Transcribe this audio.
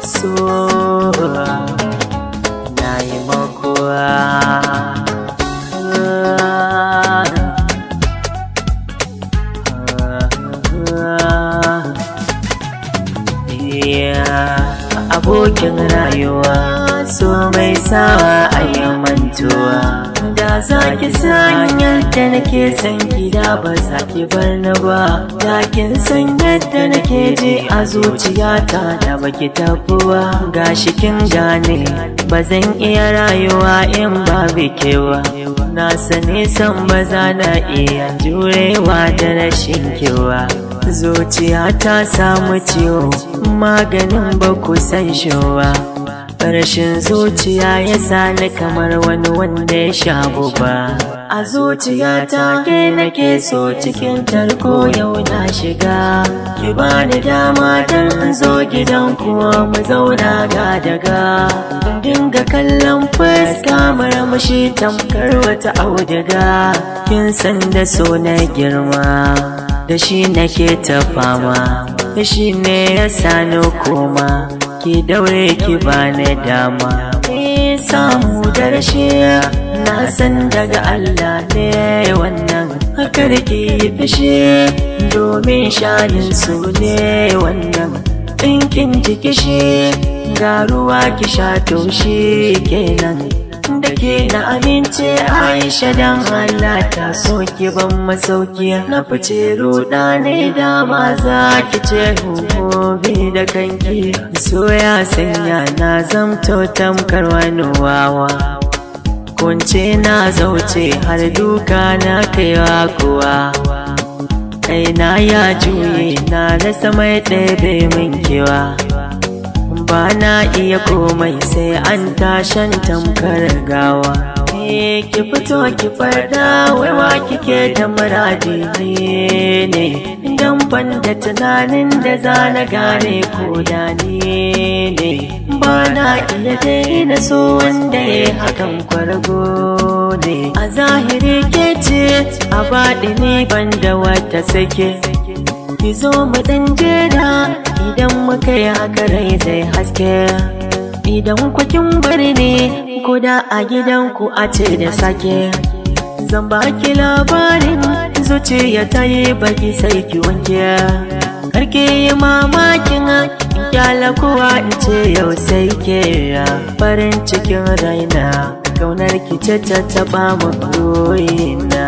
So na yi makuwa abokin rayuwa so mai sawa a yi mantuwa. Da za ki san yadda nake san ki da ba za ki bar ni ba. Da kin san yadda nake ji a zuciyata da baki tabuwa. Gashi kin gane ba zan iya rayuwa in ba bike ba. Na sani san ba za na iya jurewa da rashin kiwa. Zuciya ta samu ciwo maganin ba ku san shi ba. Rashin zuciya ya sani kamar wani wanda ya sha guba. A zuciyata ke nake so cikin tarko yau na shiga. Ki bani dama don in zo gidan kuwa mu zauna ga daga. Dinga kallon fuska murmushi tamkar wata auduga. Kin san da so na girma, da shi nake ta fama, da shi ne ya sani koma. Ki daure ki bani dama. Samu da rashi na san daga Allah ne wannan. Haka da ki yi fishi domin shanin su ne wannan. In kin ji kishi ga ruwa ki sha to shi kenan. Da ke na amince Aisha dan Allah ta so ki ban masauki. Na fice ruɗa ne dama za ki ce gobe da kanki. So ya sanya na zamto tamkar wani wawa. Kunce na zauce har duka na kaiwa kuwa. Kaina ya juye na rasa mai ɗebe min kewa. Ba na iya komai sai an tashan tamkar gawa. Ki fito ki farda waiwa kike da muradi ne. Dan ban da tunanin da za na gane ko da ne. Ba na iya daina so wanda ya hakan kwargo ne. A zahiri ke ce a baɗi ni ban da wata sake. Ki zo mu dan jera idan muka yi haka rai zai haske. Idan kin bari ne ko da a gidanku a ce da sake. Zan baki labarin zuciya ta yi baki sai ki wanke. Karki yi mamakin kyala kuwa in ce yau sai ke. Farin cikin raina kaunar ki ce ta taɓa mu na.